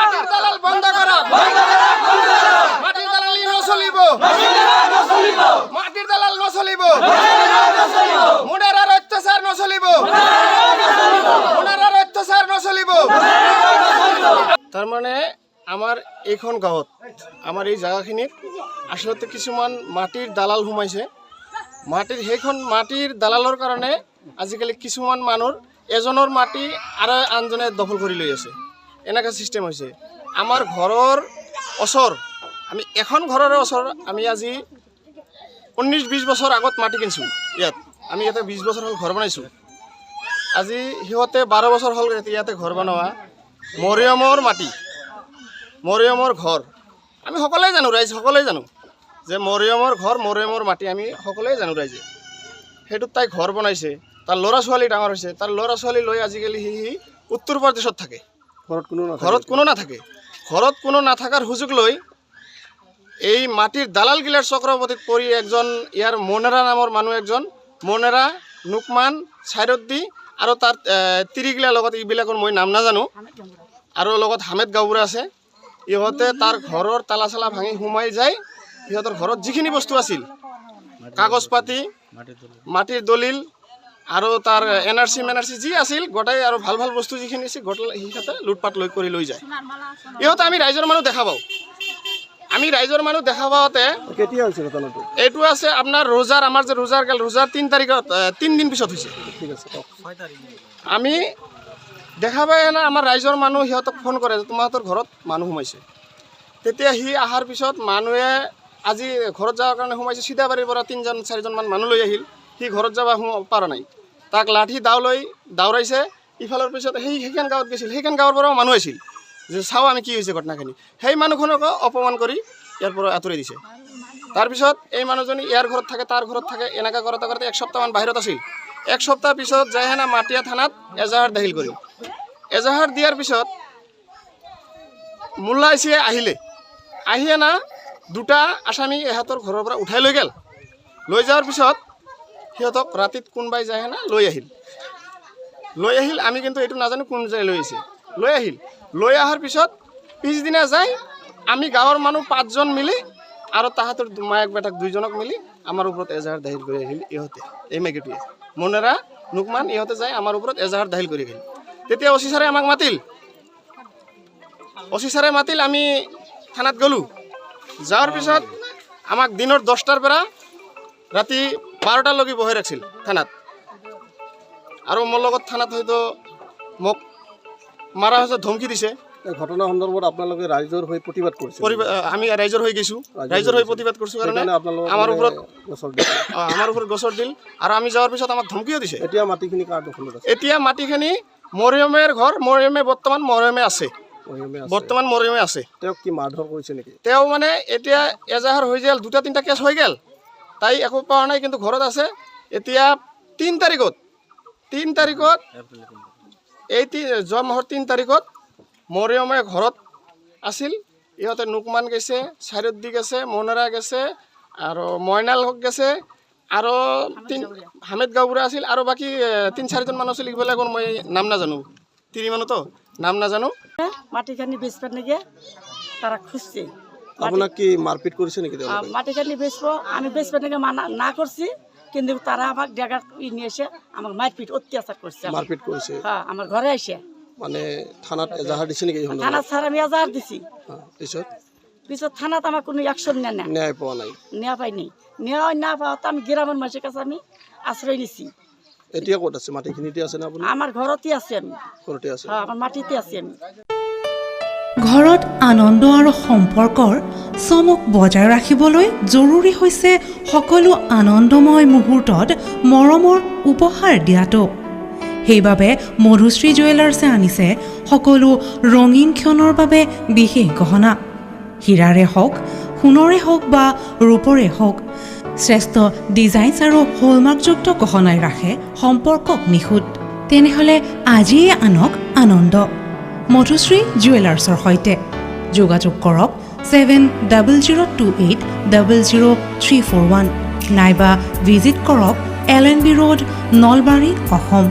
মাটির দালাল বন্ধ করা মাটির দালালি নচলিব মাটির দালাল নচলিব মুনারার অত্যাচার নচলিব মুনারার অত্যাচার নচলিব তার মানে আমার এইখন গাঁৱত আমাৰ এই জায়গাখিনিত আসলতে কিছুমান মাটিৰ দালাল সোমাইছে সেইখন মাটিৰ দালালৰ কাৰণে আজিকালি কিছুমান মানুহৰ এজনৰ মাটি আৰু আনজনে দখল কৰি লৈ আছে এনেকা সিস্টেম হৈছে আমাৰ ঘৰৰ ওচৰ আমি এখন ঘৰৰ ওচৰ আমি আজি 19-20 বছৰ আগত মাটি কিনিছোঁ ইয়াত আমি ইয়াতে 20 বছৰ হ'ল ঘৰ বনাইছোঁ আজি সিহঁতে 12 বছৰ হ'ল ইয়াতে ঘৰ বনোৱা মৰিয়মৰ মাটি মৰিয়মৰ ঘৰ আমি সকলোৱে জানো ৰাইজ সকলোৱে জানো যে মৰিয়মৰ ঘৰ মৰিয়মৰ মাটি আমি সকলোৱে জানো ৰাইজে সেইটোত তাই ঘৰ বনাইছে তাৰ ল'ৰা ছোৱালী ডাঙৰ হৈছে তাৰ ল'ৰা ছোৱালী লৈ আজিকালি সি উত্তৰ প্ৰদেশত থাকে ঘৰত কোনো নাথাকে ঘৰত কোনো নাথাকাৰ সুযোগ লৈ এই মাটিৰ দালালগিলাৰ চক্ৰৱৰ্তীত পৰি একজন ইয়াৰ মনেৰা নামৰ মানুহ একজন মনেৰা নুকমান চাইৰদ্দি আৰু তাৰ তিৰিগিলাৰ লগত এইবিলাকৰ মই নাম নাজানো আৰু লগত হামেদ গাঁওবুঢ়া আছে ইহঁতে তাৰ ঘৰৰ তালা চালা ভাঙি সোমাই যায় ইহঁতৰ ঘৰত যিখিনি বস্তু আছিল কাগজ পাতি মাটিৰ দলিল আৰু তাৰ এনআৰচি মেনআৰচি যি আছিল গোটাই আৰু ভাল ভাল বস্তু যিখিনি আছিল গোটাই সিহঁতে লুটপাট লৈ যায় ইহঁতে আমি ৰাইজৰ মানুহ দেখা পাওঁ আমি ৰাইজৰ মানুহ দেখা পাওঁতে কেতিয়া হৈছে ঘটনাটো এইটো আছে আপোনাৰ ৰোজাৰ আমাৰ যে ৰোজাৰ গেল ৰোজাৰ 3 তাৰিখত 3 দিন পিছত হৈছে ঠিক আছে আমি দেখা পাই না আমাৰ ৰাইজৰ মানুহ সিহঁতক ফোন কৰে যে তোমাহঁতৰ ঘৰত মানুহ সোমাইছে তেতিয়া সি অহাৰ পিছত মানুহে আজি ঘৰত যাবৰ কাৰণে সোমাইছে চিধাবাৰীৰ পৰা 3-4জন মান মানুহ লৈ আহিল সি ঘৰত যাব পৰা নাই তাক লাঠি দাও লৈ দাউৰাইছে ইফালৰ পিছত সেইখন গাঁৱত গৈছিল সেইখন গাঁৱৰ পৰাও মানুহ আহিছিল যে চাওঁ আমি কি হৈছে ঘটনাখিনি সেই মানুহখনকো অপমান কৰি ইয়াৰ পৰা আঁতৰাই দিছে তাৰপিছত এই মানুহজনী ইয়াৰ ঘৰত থাকে তাৰ ঘৰত থাকে এনেকৈ কৰোঁতে কৰোঁতে 1 সপ্তাহমান বাহিৰত আছিল 1 সপ্তাহ পিছত যাই হেনা মাটিয়া থানাত এজাহাৰ দাখিল কৰিল এজাহাৰ দিয়াৰ পিছত মোল্লা আইচিয়ে আহিলে না দুটা আসামী এহাতৰ ঘৰৰ পৰা উঠাই লৈ গেল লৈ যোৱাৰ পিছত সিহঁতক ৰাতিত কোনবাই যায় হেনা লৈ আহিল আমি কিন্তু এইটো নাজানো কোন যায় লৈ অহাৰ পিছত পিছদিনা যায় আমি গাঁৱৰ মানুহ 5জন মিলি আৰু তাহাঁতৰ মায়েক বেটাক 2জনক মিলি আমাৰ ওপৰত এজাহাৰ দাখিল কৰি আহিল ইহঁতে এই মেগীটোৱে মনেৰা নুকমান ইহঁতে যায় আমাৰ ওপৰত এজাহাৰ দাখিল কৰি আহিল তেতিয়া অচি ছাৰে আমাক মাতিল আমি থানাত গ'লোঁ যাওয়াৰ পিছত আমাক দিনেৰ 10টাৰ পৰা রাতি 12টালৈকে বহাই রাখছিল থানাত আর মোর লগত থানাত হয়তো মোক মারা হয়েছে ধমকি দিছে ঘটনা সন্দর্ভত আপনাদের রাইজর হয়ে প্রতিবাদ করছে আমি রাইজর হয়ে গেছো রাইজর হয়ে প্রতিবাদ করছো কারণে আমার উপর গছর দিল আর আমি যাওয়ার পিছত আমাক ধমকিও দিছে এতিয়া মাটিখিনি কার দখলত আছে এতিয়া মাটিখিনি মৰিয়মেৰ ঘৰ মৰিয়মে বৰ্তমান মৰিয়মে আছে বৰ্তমান মৰিয়মে আছে তেওঁ কি মাৰধৰ কৰিছে নেকি তেওঁ মানে এতিয়া এজাহাৰ হৈ গেল 2-3টা কেছ হৈ গেল তাই একো পোৱা নাই কিন্তু ঘৰত আছে এতিয়া 3 তাৰিখত এই যোৱা মাহৰ 3 তাৰিখত মৰিয়মে ঘৰত আছিল ইহঁতে নুকমান গেছে চাইৰদ্দি গেছে মনেৰা গেছে আৰু মইনাল হক গেছে আৰু হামেদ গাঁওবুঢ়া আছিল আৰু বাকী 3-4জন মানুহ আছিল এইবিলাকৰ মই নাম নাজানো তিৰি মানুহ তো নাম নাজানো মাটিখানি বেচবার নাকি তারা খুঁজছে আপনার কি মারপিট করেছে নাকি মাটিখানি বেচবো আমি বেচবার নাকি মানা না করছি কিন্তু তারা আমাকে ডেগা নিয়ে এসে আমাকে মারপিট অত্যাচার করছে মারপিট করেছে হ্যাঁ আমার ঘরে এসে মানে থানাত এজাহার দিছে নাকি থানা স্যার আমি এজাহার দিছি পিছত থানাত আমার কোনো অ্যাকশন নেয় না ন্যায় পাওয়া নাই নেওয়া পাইনি নেওয়া না পাওয়া তো আমি গ্রামের মানুষের কাছে আমি আশ্রয় নিছি এতিয়া ক'ত আছে মাটিখিনিতে আছে না আপুনি আমার ঘৰতে আছে আমি ঘৰতে আছে হ্যাঁ আমাৰ মাটিতে আছে আমি ঘৰত আনন্দ আৰু সম্পৰ্কৰ চমক বজাই ৰাখিবলৈ জৰুৰী হৈছে সকলো আনন্দময় মুহূৰ্তত মৰমৰ উপহাৰ দিয়াটো সেইবাবে মধুশ্ৰী জুৱেলাৰ্ছে আনিছে সকলো ৰঙীন ক্ষণৰ বাবে বিশেষ গহনা হীৰাৰে হওক সোণৰে হওক বা ৰূপৰে হওক শ্ৰেষ্ঠ ডিজাইনছ আৰু হলমাৰ্কযুক্ত গহনাই ৰাখে সম্পৰ্কক নিখুঁত তেনেহ'লে আজিয়ে আনক আনন্দ মধুশ্ৰী জুৱেলাৰ্ছৰ সৈতে যোগাযোগ কৰক 7028000341 নাইবা ভিজিট কৰক LNB ৰোড নলবাৰী অসম